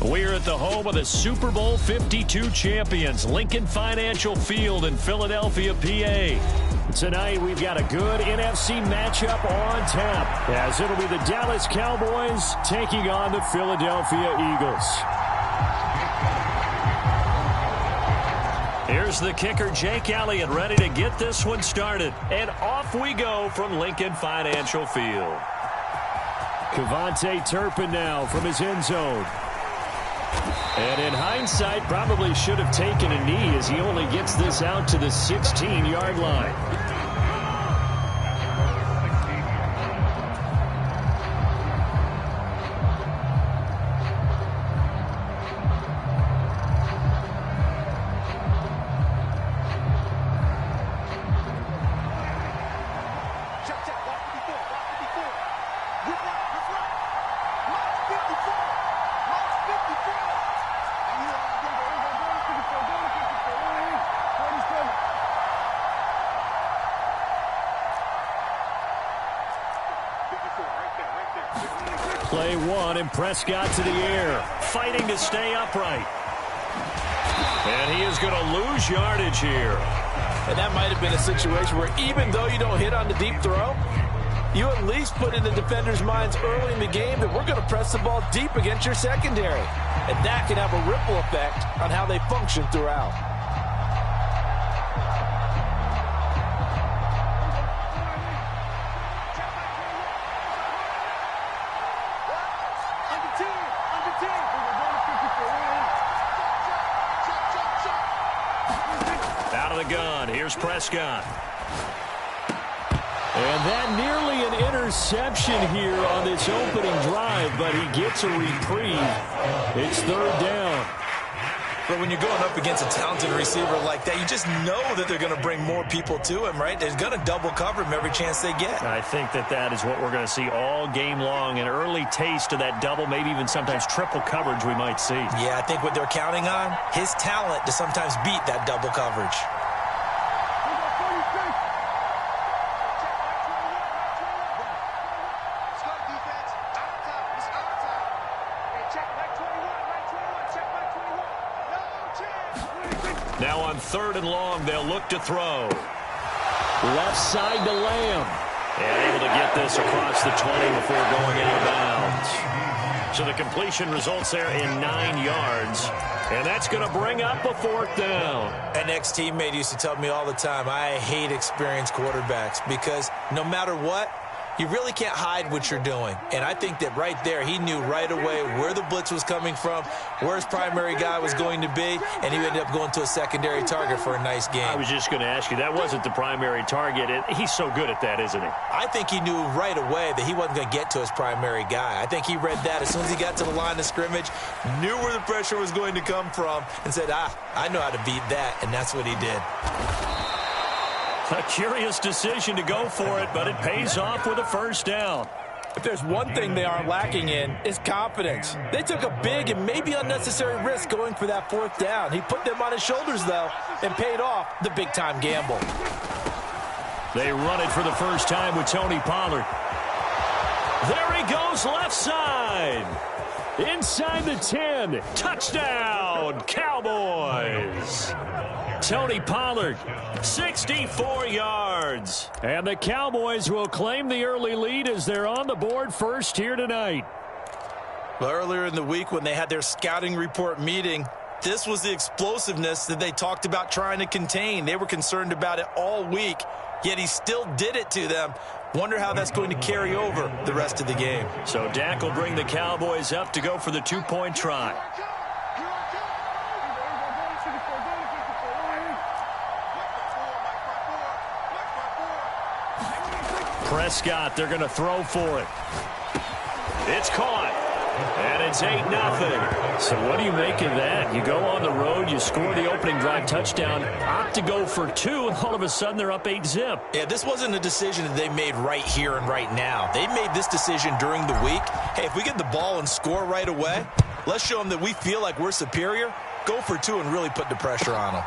We're at the home of the Super Bowl 52 champions, Lincoln Financial Field in Philadelphia, PA. Tonight, we've got a good NFC matchup on tap, as it'll be the Dallas Cowboys taking on the Philadelphia Eagles. Here's the kicker, Jake Elliott, ready to get this one started. And off we go from Lincoln Financial Field. Kevontae Turpin now from his end zone. And in hindsight, probably should have taken a knee as he only gets this out to the 16-yard line. Play one, and Prescott to the air, fighting to stay upright. And he is going to lose yardage here. And that might have been a situation where even though you don't hit on the deep throw, you at least put in the defender's minds early in the game that we're going to press the ball deep against your secondary. And that can have a ripple effect on how they function throughout. Here's Prescott. And that nearly an interception here on this opening drive, but he gets a reprieve. It's third down. But when you're going up against a talented receiver like that, you just know that they're going to bring more people to him, right? They're going to double cover him every chance they get. I think that is what we're going to see all game long. An early taste of that double, maybe even sometimes triple coverage we might see. Yeah, I think what they're counting on, his talent to sometimes beat that double coverage. Now on third and long, they'll look to throw. Left side to Lamb. And able to get this across the 20 before going out of bounds. So the completion results there in 9 yards. And that's going to bring up a fourth down. An ex-teammate used to tell me all the time, I hate experienced quarterbacks because no matter what, you really can't hide what you're doing. And I think that right there, he knew right away where the blitz was coming from, where his primary guy was going to be, and he ended up going to a secondary target for a nice game. I was just going to ask you, that wasn't the primary target. He's so good at that, isn't he? I think he knew right away that he wasn't going to get to his primary guy. I think he read that as soon as he got to the line of scrimmage, knew where the pressure was going to come from, and said, I know how to beat that, and that's what he did. A curious decision to go for it, but it pays off with a first down. If there's one thing they aren't lacking in, it's confidence. They took a big and maybe unnecessary risk going for that fourth down. He put them on his shoulders, though, and paid off the big-time gamble. They run it for the first time with Tony Pollard. There he goes left side. Inside the 10. Touchdown, Cowboys. Tony Pollard, 64 yards. And the Cowboys will claim the early lead as they're on the board first here tonight. Well, earlier in the week when they had their scouting report meeting, this was the explosiveness that they talked about trying to contain. They were concerned about it all week, yet he still did it to them. Wonder how that's going to carry over the rest of the game. So Dak will bring the Cowboys up to go for the two-point try. Prescott, they're going to throw for it. It's caught. And it's 8-0. So what do you make of that? You go on the road, you score the opening drive touchdown, opt to go for 2, and all of a sudden they're up 8-zip. Yeah, this wasn't a decision that they made right here and right now. They made this decision during the week. Hey, if we get the ball and score right away, let's show them that we feel like we're superior. Go for 2 and really put the pressure on them.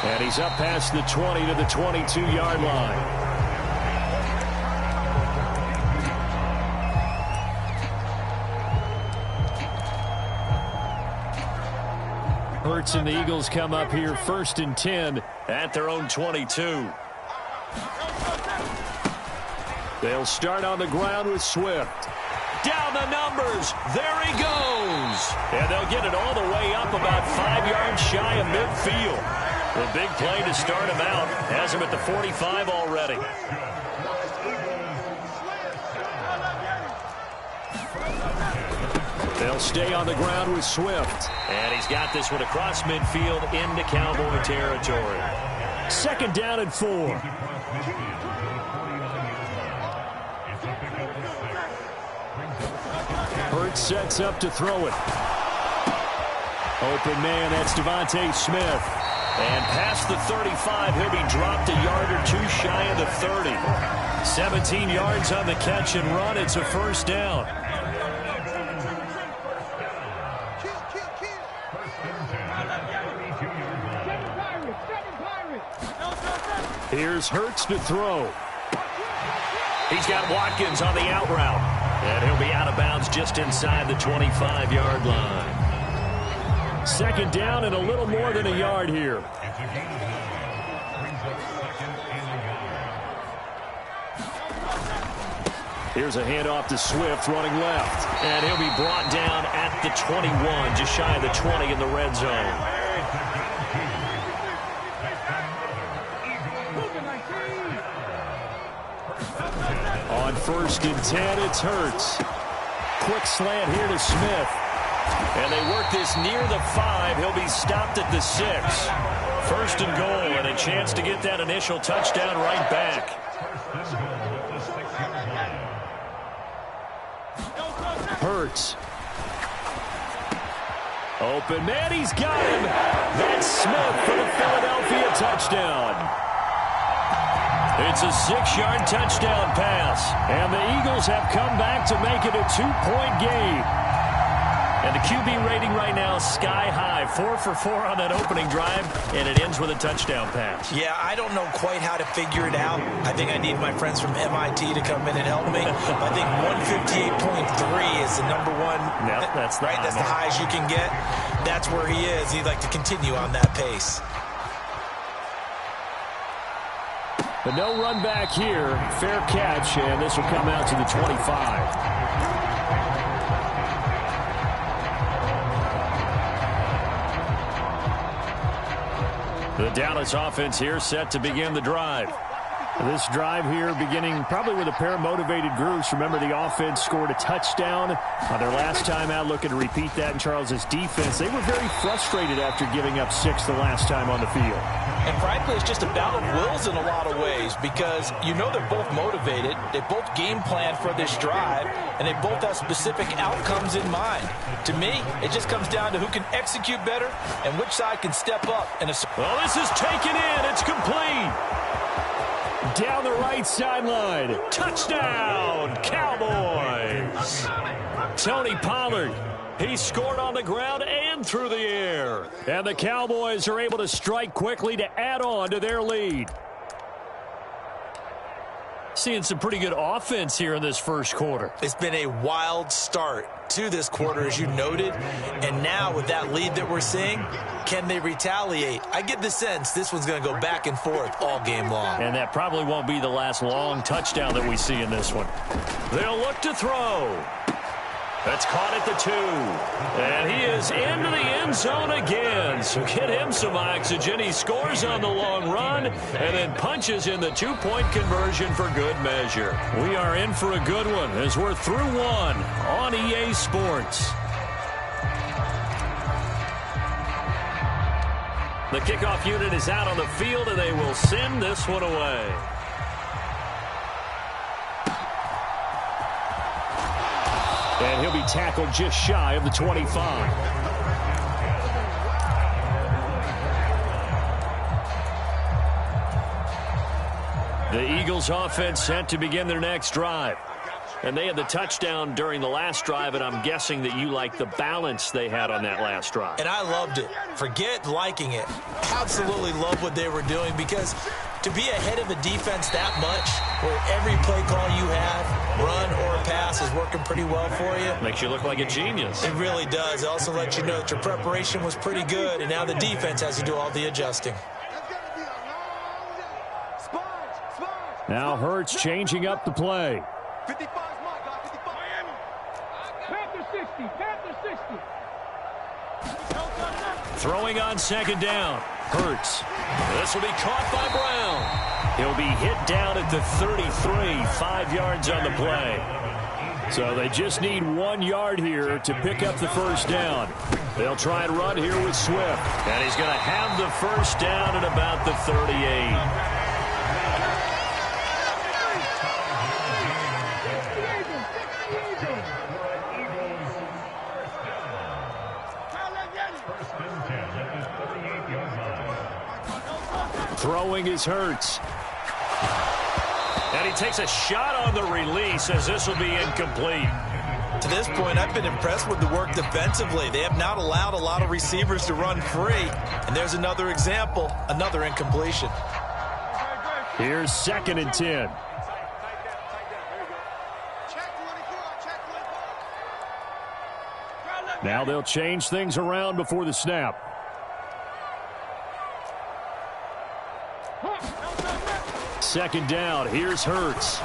And he's up past the 20 to the 22-yard line. Hurts and the Eagles come up here 1st and 10 at their own 22. They'll start on the ground with Swift. Down the numbers. There he goes. And they'll get it all the way up about 5 yards shy of midfield. A big play to start him out. Has him at the 45 already. They'll stay on the ground with Swift. And he's got this one across midfield into Cowboy territory. 2nd down and 4. Hurts sets up to throw it. Open man, that's Devontae Smith. And past the 35, he'll be dropped a yard or 2 shy of the 30. 17 yards on the catch and run. It's a 1st down. Here's Hurts to throw. He's got Watkins on the out route. And he'll be out of bounds just inside the 25-yard line. 2nd down and a little more than a yard here. Here's a handoff to Swift running left. And he'll be brought down at the 21, just shy of the 20 in the red zone. On 1st and 10, it's Hurts. Quick slant here to Smith. And they work this near the 5. He'll be stopped at the 6. 1st and goal, and a chance to get that initial touchdown right back. Hurts. Open man, he's got him. That's Smith for the Philadelphia touchdown. It's a 6-yard touchdown pass. And the Eagles have come back to make it a 2-point game. And the QB rating right now is sky high. 4 for 4 on that opening drive, and it ends with a touchdown pass. Yeah, I don't know quite how to figure it out. I think I need my friends from MIT to come in and help me. I think 158.3 is the number one. Yep, that's the right. That's the highest you can get. That's where he is. He'd like to continue on that pace. But no run back here. Fair catch, and this will come out to the 25. The Dallas offense here set to begin the drive. This drive here beginning probably with a pair of motivated groups. Remember, the offense scored a touchdown on their last time out. Looking to repeat that in Charles's defense. They were very frustrated after giving up 6 the last time on the field. And frankly, it's just a battle of wills in a lot of ways because you know they're both motivated. They both game plan for this drive, and they both have specific outcomes in mind. To me, it just comes down to who can execute better and which side can step up. Well, this is taken in. It's complete. Down the right sideline. Touchdown, Cowboys. Tony Pollard. He scored on the ground and through the air. And the Cowboys are able to strike quickly to add on to their lead. Seeing some pretty good offense here in this first quarter. It's been a wild start to this quarter, as you noted. And now with that lead that we're seeing, can they retaliate? I get the sense this one's going to go back and forth all game long. And that probably won't be the last long touchdown that we see in this one. They'll look to throw. That's caught at the 2. And he is into the end zone again. So get him some oxygen. He scores on the long run and then punches in the 2-point conversion for good measure. We are in for a good one as we're through one on EA Sports. The kickoff unit is out on the field, and they will send this one away. And he'll be tackled just shy of the 25. The Eagles offense set to begin their next drive. And they had the touchdown during the last drive, and I'm guessing that you like the balance they had on that last drive. And I loved it. Forget liking it. Absolutely love what they were doing, because to be ahead of a defense that much, where every play call you have, run or pass is working pretty well for you. Makes you look like a genius. It really does. It also lets you know that your preparation was pretty good, and now the defense has to do all the adjusting. Now Hurts changing up the play. 55's my guy, 55. Miami. Panther 60, Panther 60. Throwing on second down. Hurts. This will be caught by Brown. He'll be hit down at the 33, 5 yards on the play. So they just need 1 yard here to pick up the first down. They'll try and run here with Swift. And he's going to have the first down at about the 38. Throwing is Hurts. And he takes a shot on the release as this will be incomplete. To this point, I've been impressed with the work defensively. They have not allowed a lot of receivers to run free. And there's another example, another incompletion. Here's 2nd and 10. Now they'll change things around before the snap. Second down. Here's Hurts.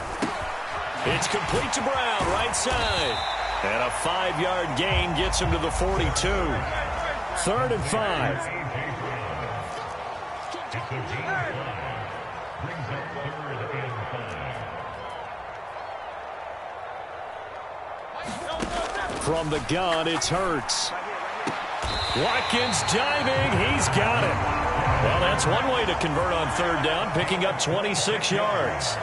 It's complete to Brown, right side. And a 5-yard gain gets him to the 42. 3rd and 5. From the gun, it's Hurts. Watkins diving. He's got it. Well, that's one way to convert on 3rd down, picking up 26 yards.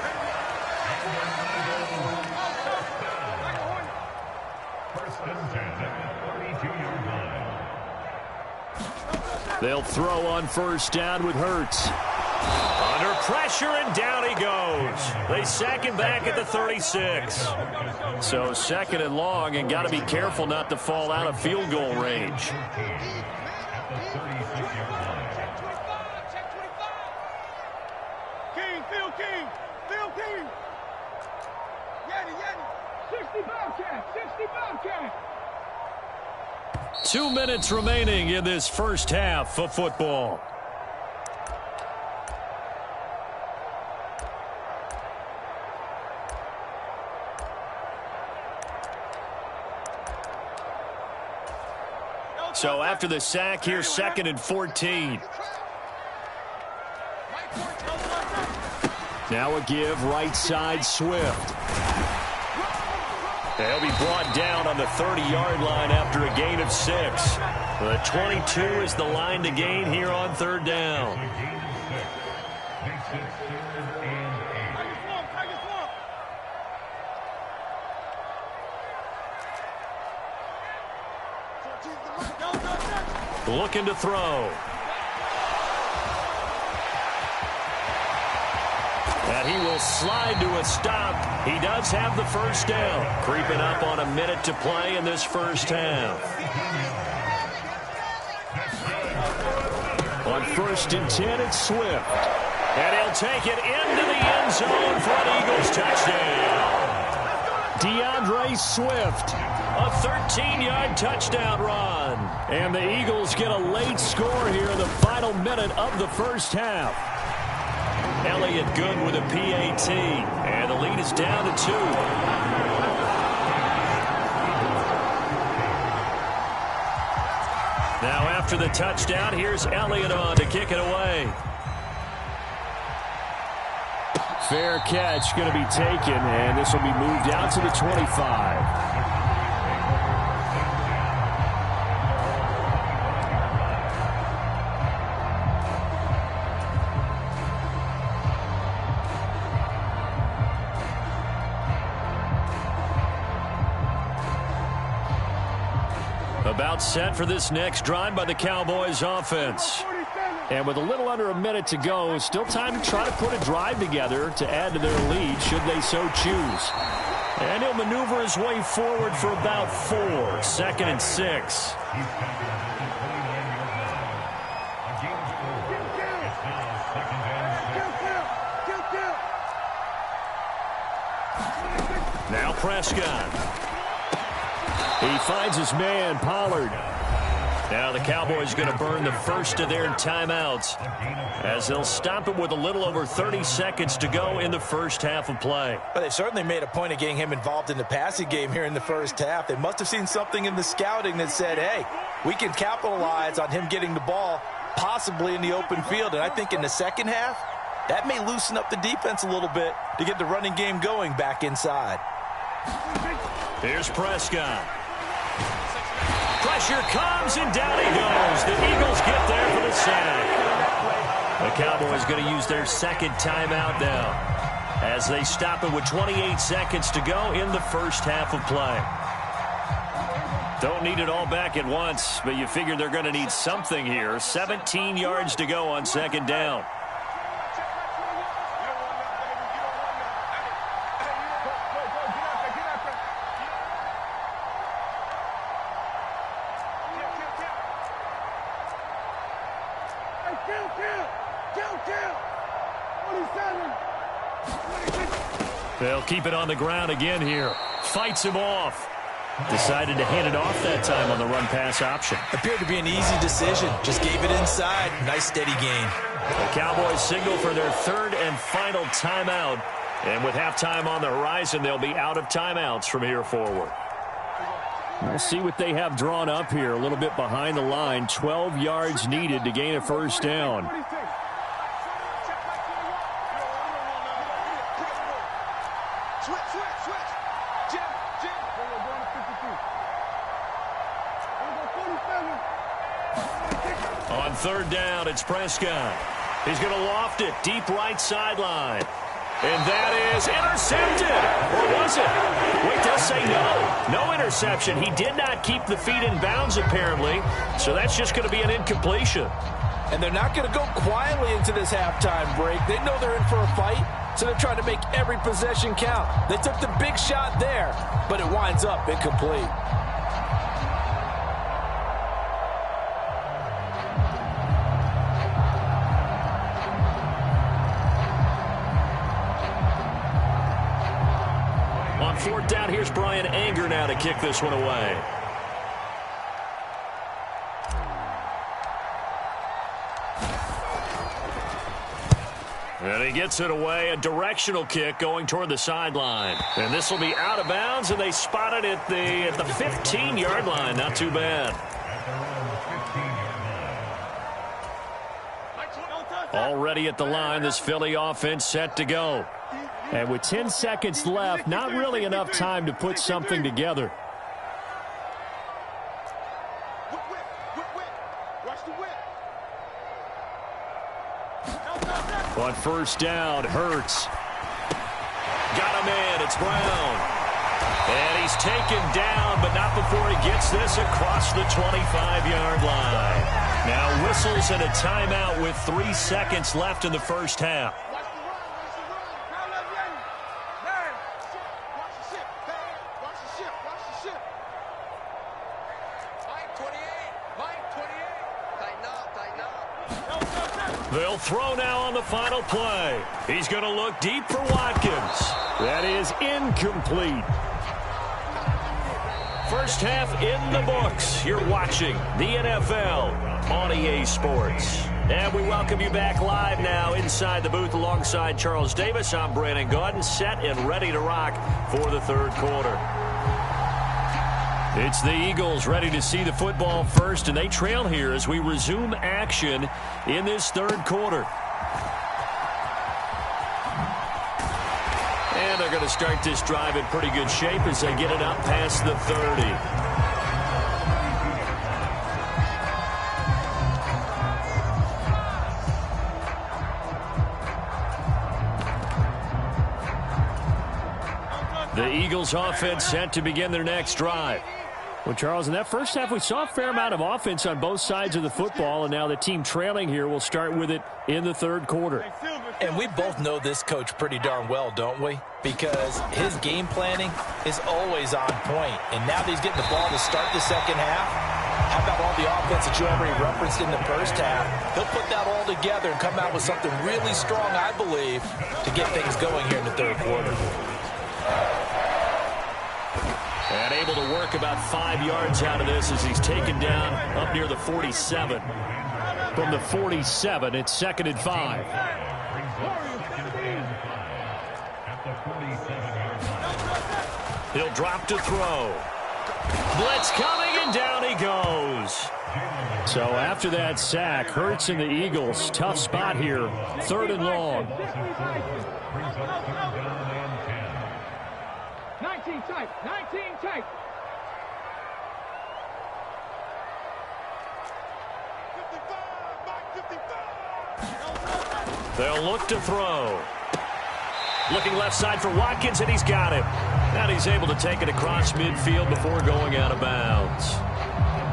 They'll throw on 1st down with Hurts. Under pressure, and down he goes. They sack him back at the 36. So 2nd and long, and got to be careful not to fall out of field goal range. King. 60 Bobcat, 60 Bobcat. 2 minutes remaining in this first half of football. So after the sack, here's 2nd and 14. Now a give right side Swift. They'll be brought down on the 30-yard line after a gain of 6. The 22 is the line to gain here on 3rd down. Looking to throw. And he will slide to a stop. He does have the first down. Creeping up on a minute to play in this first half. On 1st and 10, it's Swift. And he'll take it into the end zone for an Eagles touchdown. DeAndre Swift, a 13-yard touchdown run. And the Eagles get a late score here in the final minute of the first half. Elliott good with a PAT. And the lead is down to 2. Now after the touchdown, here's Elliott on to kick it away. Fair catch going to be taken, and this will be moved out to the 25. About set for this next drive by the Cowboys offense. And with a little under a minute to go, still time to try to put a drive together to add to their lead should they so choose. And he'll maneuver his way forward for about 4. 2nd and 6. Now Prescott. He finds his man, Pollard. Now the Cowboys going to burn the first of their timeouts as they'll stop it with a little over 30 seconds to go in the first half of play. Well, they certainly made a point of getting him involved in the passing game here in the first half. They must have seen something in the scouting that said, hey, we can capitalize on him getting the ball possibly in the open field. And I think in the second half, that may loosen up the defense a little bit to get the running game going back inside. Here's Prescott. Pressure comes, and down he goes. The Eagles get there for the sack. The Cowboys going to use their second timeout now as they stop it with 28 seconds to go in the first half of play. Don't need it all back at once, but you figure they're going to need something here. 17 yards to go on second down. They'll keep it on the ground again here. Fights him off. Decided to hand it off that time on the run-pass option. Appeared to be an easy decision. Just gave it inside. Nice steady gain. The Cowboys signal for their third and final timeout. And with halftime on the horizon, they'll be out of timeouts from here forward. We'll see what they have drawn up here. A little bit behind the line. 12 yards needed to gain a first down. On third down, it's Prescott. He's going to loft it deep right sideline. And that is intercepted. Or was it? Wait, they'll say no. No interception. He did not keep the feet in bounds, apparently. So that's just going to be an incompletion. And they're not going to go quietly into this halftime break. They know they're in for a fight, so they're trying to make every possession count. They took the big shot there, but it winds up incomplete. On fourth down, here's Brian Anger now to kick this one away. And he gets it away, a directional kick going toward the sideline. And this will be out of bounds, and they spot it at the 15-yard line. Not too bad. Already at the line, this Philly offense set to go. And with 10 seconds left, not really enough time to put something together. On first down, Hurts. Got him in. It's Brown. And he's taken down, but not before he gets this across the 25-yard line. Now whistles and a timeout with 3 seconds left in the first half. They'll throw now on the final play. He's going to look deep for Watkins. That is incomplete. First half in the books. You're watching the NFL on EA Sports. And we welcome you back live now inside the booth alongside Charles Davis. I'm Brandon Gaudin, set and ready to rock for the third quarter. It's the Eagles ready to see the football first, and they trail here as we resume action in this third quarter. And they're going to start this drive in pretty good shape as they get it up past the 30. The Eagles offense set to begin their next drive. Well, Charles, in that first half, we saw a fair amount of offense on both sides of the football, and now the team trailing here will start with it in the third quarter. And we both know this coach pretty darn well, don't we? Because his game planning is always on point. And now that he's getting the ball to start the second half, how about all the offense that you already referenced in the first half? He'll put that all together and come out with something really strong, I believe, to get things going here in the third quarter. And able to work about 5 yards out of this as he's taken down up near the 47. From the 47, it's 2nd and 5. He'll drop to throw. Blitz coming, and down he goes. So after that sack, Hurts and the Eagles, tough spot here, 3rd and long. 19 tight, 19 tight. 55, back 55. They'll look to throw. Looking left side for Watkins, and he's got him. And he's able to take it across midfield before going out of bounds.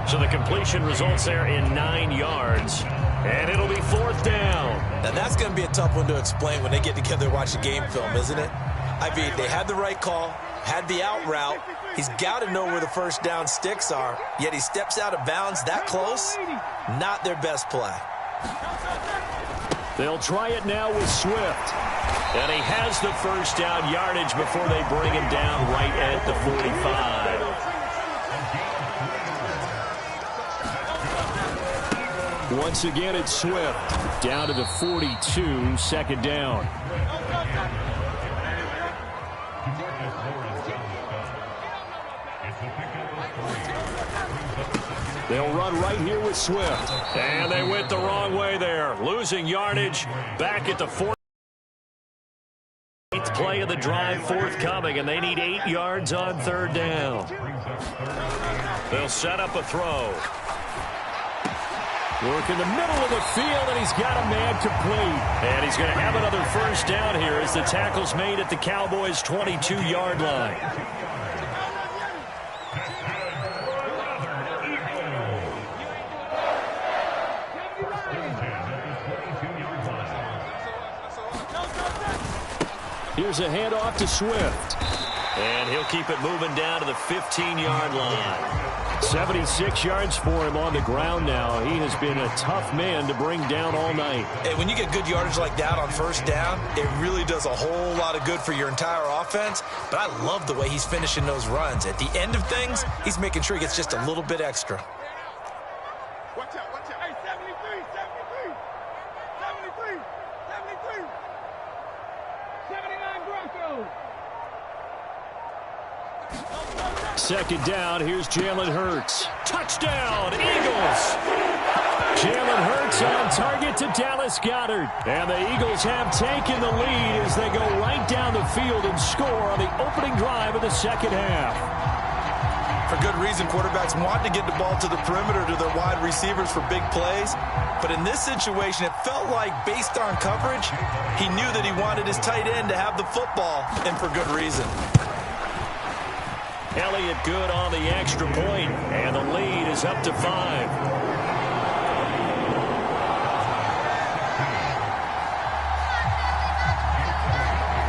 So the completion results there in 9 yards. And it'll be 4th down. Now that's going to be a tough one to explain when they get together and watch the game film, isn't it? I mean, they had the right call, had the out route. He's got to know where the first down sticks are, yet he steps out of bounds that close. Not their best play. They'll try it now with Swift. And he has the first down yardage before they bring him down right at the 45. Once again, it's Swift. Down to the 42, 2nd down. They'll run right here with Swift. And they went the wrong way there. Losing yardage back at the 40. Play of the drive forthcoming, and they need 8 yards on 3rd down. They'll set up a throw. Work in the middle of the field, and he's got a man complete. And he's going to have another first down here as the tackle's made at the Cowboys' 22-yard line. Here's a handoff to Swift. And he'll keep it moving down to the 15-yard line. 76 yards for him on the ground now. He has been a tough man to bring down all night. Hey, when you get good yardage like that on first down, it really does a whole lot of good for your entire offense. But I love the way he's finishing those runs. At the end of things, he's making sure he gets just a little bit extra. Watch out, watch out. Hey, 73, 73, 73, 73. 79 Broncos. 2nd down, here's Jalen Hurts. Touchdown, Eagles! Jalen Hurts on target to Dallas Goedert. And the Eagles have taken the lead as they go right down the field and score on the opening drive of the 2nd half. For good reason, quarterbacks want to get the ball to the perimeter to their wide receivers for big plays. But in this situation, it felt like, based on coverage, he knew that he wanted his tight end to have the football, and for good reason. Elliott good on the extra point, and the lead is up to 5.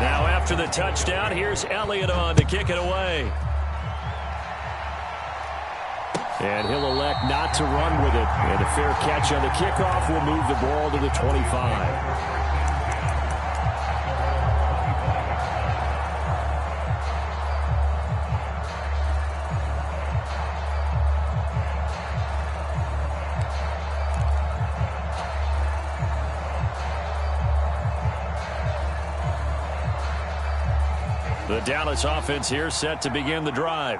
Now after the touchdown, here's Elliott on to kick it away. And he'll elect not to run with it. And a fair catch on the kickoff will move the ball to the 25. The Dallas offense here set to begin the drive.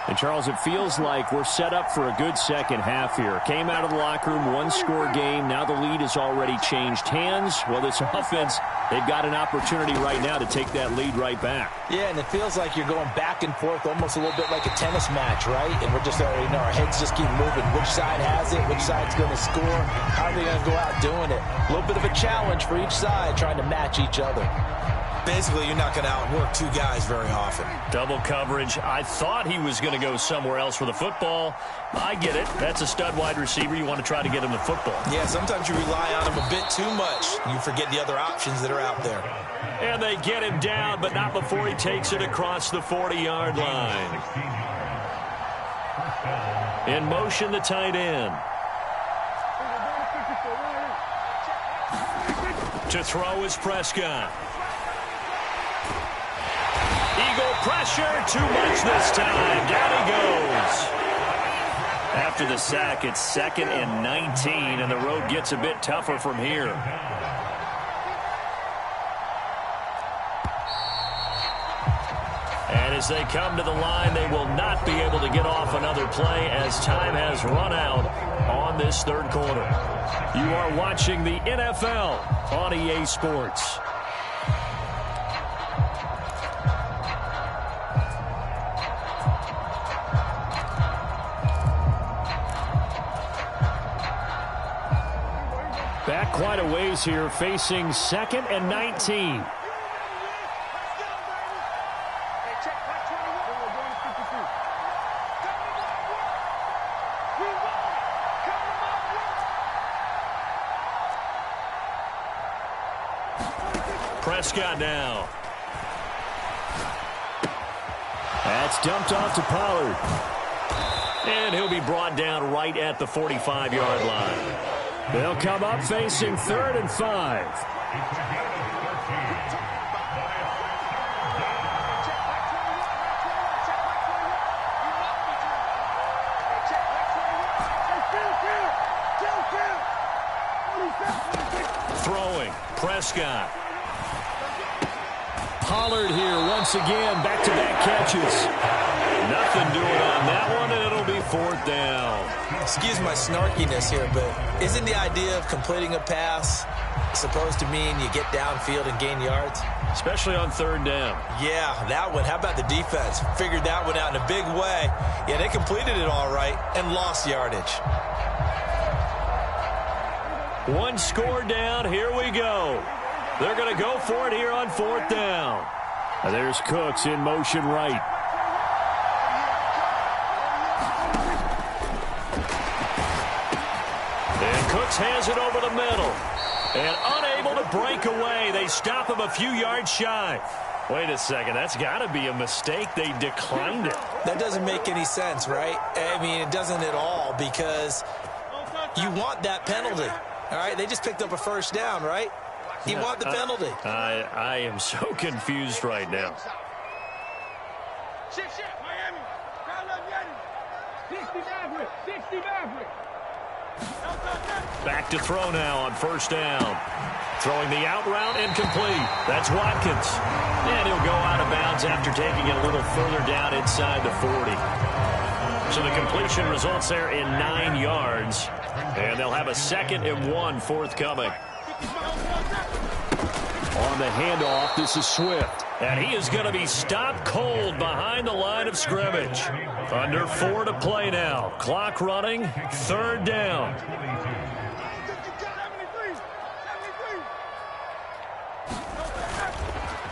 And, Charles, it feels like we're set up for a good second half here. Came out of the locker room, one-score game. Now the lead has already changed hands. Well, this offense, they've got an opportunity right now to take that lead right back. Yeah, and it feels like you're going back and forth almost a little bit like a tennis match, right? And we're just already, our heads just keep moving. Which side has it? Which side's going to score? How are they going to go out doing it? A little bit of a challenge for each side trying to match each other. Basically, you're not going to outwork two guys very often. Double coverage. I thought he was going to go somewhere else for the football. I get it. That's a stud wide receiver. You want to try to get him the football. Yeah, sometimes you rely on him a bit too much. You forget the other options that are out there. And they get him down, but not before he takes it across the 40-yard line. In motion, the tight end. To throw is Prescott. Eagle pressure, too much this time. Down he goes. After the sack, it's 2nd and 19, and the road gets a bit tougher from here. And as they come to the line, they will not be able to get off another play as time has run out on this third quarter. You are watching the NFL on EA Sports. Back quite a ways here, facing 2nd and 19. Prescott now. That's dumped off to Pollard. And he'll be brought down right at the 45-yard line. They'll come up facing 3rd and 5. Throwing, Prescott. Pollard here once again, back-to-back catches. Nothing doing on that one, and it'll be 4th down. Excuse my snarkiness here, but isn't the idea of completing a pass supposed to mean you get downfield and gain yards? Especially on 3rd down. Yeah, that one. How about the defense? Figured that one out in a big way. Yeah, they completed it all right and lost yardage. One score down. Here we go. They're going to go for it here on 4th down. There's Cooks in motion right. And Cooks has it over the middle. And unable to break away. They stop him a few yards shy. Wait a second. That's got to be a mistake. They declined it. That doesn't make any sense, right? I mean, it doesn't at all, because you want that penalty. All right? They just picked up a 1st down, right? You want the penalty. I am so confused right now. Miami. 60 Maverick. 60 Maverick. Back to throw now on 1st down. Throwing the out route incomplete. That's Watkins. And he'll go out of bounds after taking it a little further down inside the 40. So the completion results there in 9 yards. And they'll have a 2nd and 1 forthcoming. On the handoff, this is Swift. And he is going to be stopped cold behind the line of scrimmage. Under 4 to play now. Clock running, 3rd down.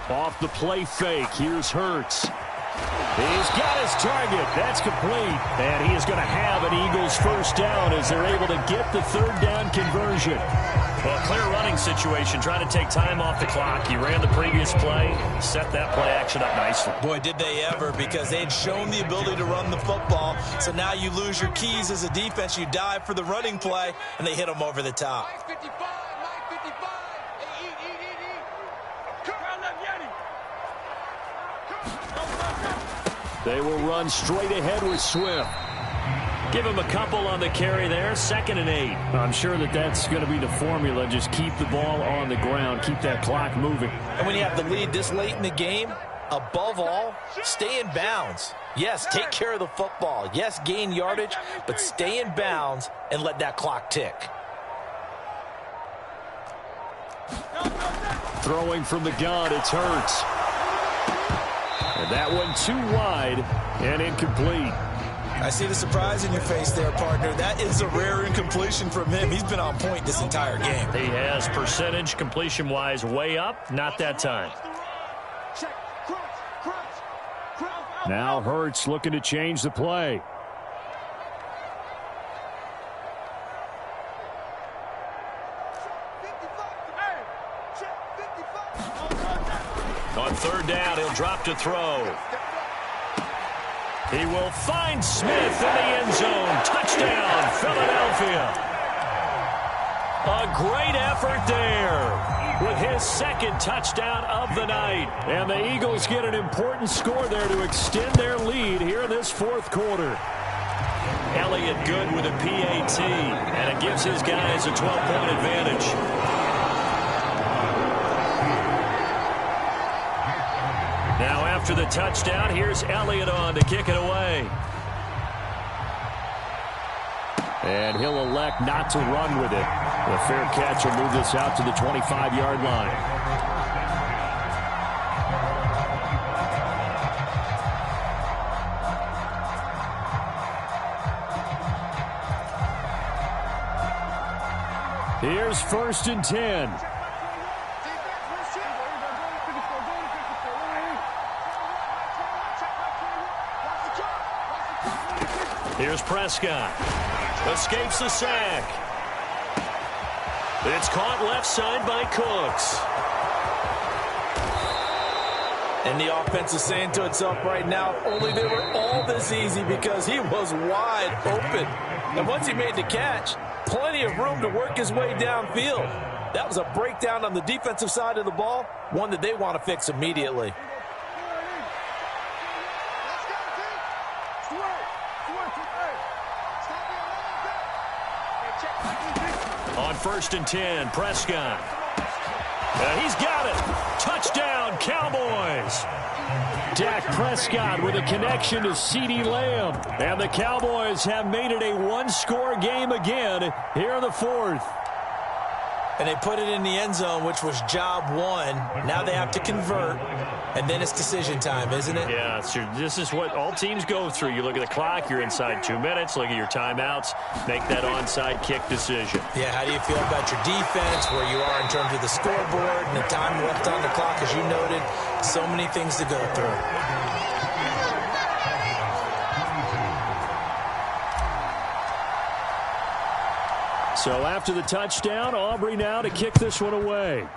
Off the play fake, here's Hurts. He's got his target. That's complete. And he is going to have an Eagles 1st down as they're able to get the 3rd down conversion. Well, clear running situation, trying to take time off the clock. He ran the previous play, set that play action up nicely. Boy, did they ever, because they had shown the ability to run the football. So now you lose your keys as a defense. You dive for the running play, and they hit them over the top. They will run straight ahead with Swift. Give him a couple on the carry there, 2nd and 8. I'm sure that's going to be the formula. Just keep the ball on the ground, keep that clock moving. And when you have the lead this late in the game, above all, stay in bounds. Yes, take care of the football. Yes, gain yardage, but stay in bounds and let that clock tick. Throwing from the gun, it's Hurts. And that one too wide and incomplete. I see the surprise in your face there, partner. That is a rare incompletion from him. He's been on point this entire game. He has percentage completion-wise way up. Not that time. Now Hurts looking to change the play. On 3rd down, he'll drop to throw. He will find Smith in the end zone. Touchdown, Philadelphia. A great effort there with his second touchdown of the night. And the Eagles get an important score there to extend their lead here in this fourth quarter. Elliott good with a PAT, and it gives his guys a 12-point advantage. Now after the touchdown, here's Elliott on to kick it away. And he'll elect not to run with it. The fair catch will move this out to the 25-yard line. Here's 1st and 10. Here's Prescott. Escapes the sack. It's caught left side by Cooks. And the offense is saying to itself right now, only they were all this easy because he was wide open. And once he made the catch, plenty of room to work his way downfield. That was a breakdown on the defensive side of the ball, one that they want to fix immediately. On 1st and 10, Prescott. He's got it. Touchdown, Cowboys. Dak Prescott with a connection to CeeDee Lamb. And the Cowboys have made it a one-score game again here in the fourth. And they put it in the end zone, which was job one. Now they have to convert, and then it's decision time, isn't it? Yeah, this is what all teams go through. You look at the clock, you're inside 2 minutes, look at your timeouts, make that onside kick decision. Yeah, how do you feel about your defense, where you are in terms of the scoreboard, and the time left on the clock, as you noted? So many things to go through. So after the touchdown, Aubrey now to kick this one away.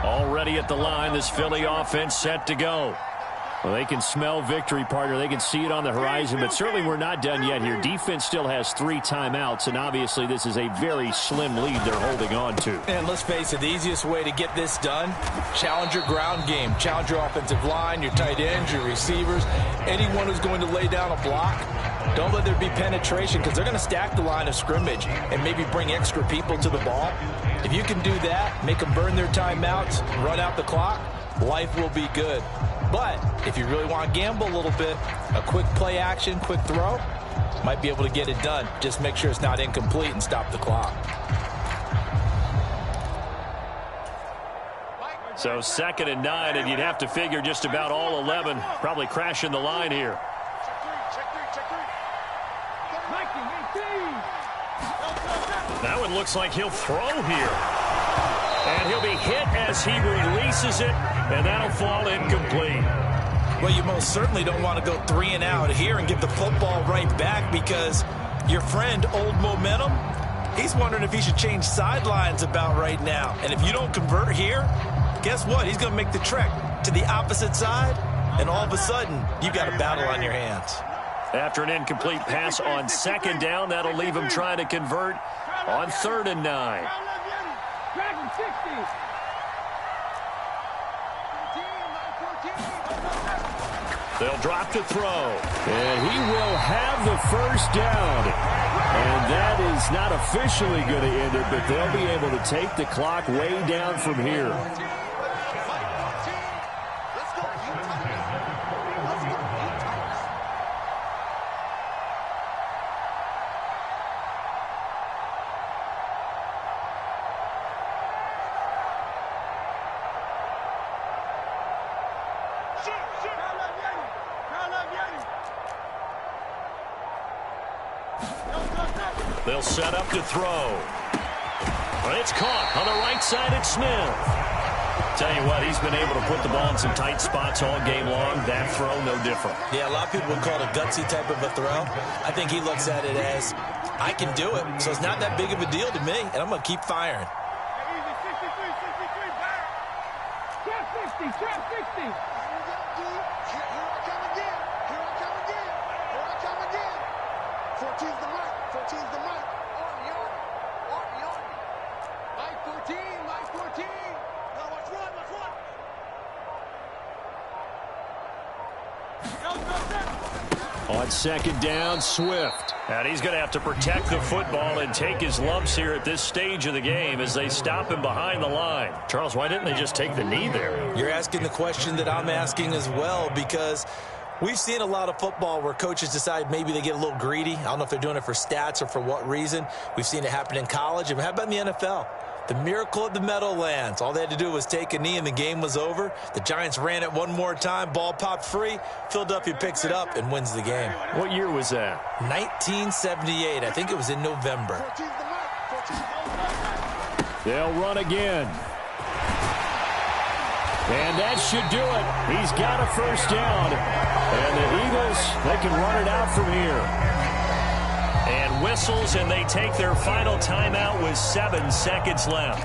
Already at the line, this Philly offense set to go. Well, they can smell victory, partner. They can see it on the horizon, but certainly we're not done yet here. Defense still has 3 timeouts, and obviously this is a very slim lead they're holding on to. And let's face it, the easiest way to get this done, challenge your ground game. Challenge your offensive line, your tight ends, your receivers, anyone who's going to lay down a block. Don't let there be penetration because they're going to stack the line of scrimmage and maybe bring extra people to the ball. If you can do that, make them burn their timeouts, run out the clock, life will be good. But if you really want to gamble a little bit, a quick play action, quick throw, might be able to get it done. Just make sure it's not incomplete and stop the clock. So 2nd and 9, and you'd have to figure just about all 11 probably crashing the line here. That one looks like he'll throw here. And he'll be hit as he releases it, and that'll fall incomplete. Well, you most certainly don't want to go 3 and out here and give the football right back because your friend, Old Momentum, he's wondering if he should change sidelines about right now. And if you don't convert here, guess what? He's going to make the trek to the opposite side, and all of a sudden, you've got a battle on your hands. After an incomplete pass on 2nd down, that'll leave him trying to convert on 3rd and 9. They'll drop to throw. And he will have the first down. And that is not officially going to end it, but they'll be able to take the clock way down from here. They'll set up to throw. But it's caught on the right side at Smith. Tell you what, he's been able to put the ball in some tight spots all game long. That throw, no different. Yeah, a lot of people would call it a gutsy type of a throw. I think he looks at it as, I can do it, so it's not that big of a deal to me, and I'm going to keep firing. Easy, 63, 63, back. Trap 60, trap 60. Here I come again. Here I come again. Here I come again. 14's the mark. 14's the mark. Army. Mike 14, Mike 14. Now let's run, let's run. On second down, Swift. And he's going to have to protect the football and take his lumps here at this stage of the game as they stop him behind the line. Charles, why didn't they just take the knee there? You're asking the question that I'm asking as well, because we've seen a lot of football where coaches decide maybe they get a little greedy. I don't know if they're doing it for stats or for what reason. We've seen it happen in college. And how about in the NFL? The miracle of the Meadowlands. All they had to do was take a knee and the game was over. The Giants ran it one more time. Ball popped free. Philadelphia picks it up and wins the game. What year was that? 1978. I think it was in November. They'll run again. And that should do it. He's got a first down. And the Eagles, they can run it out from here. And whistles, and they take their final timeout with 7 seconds left.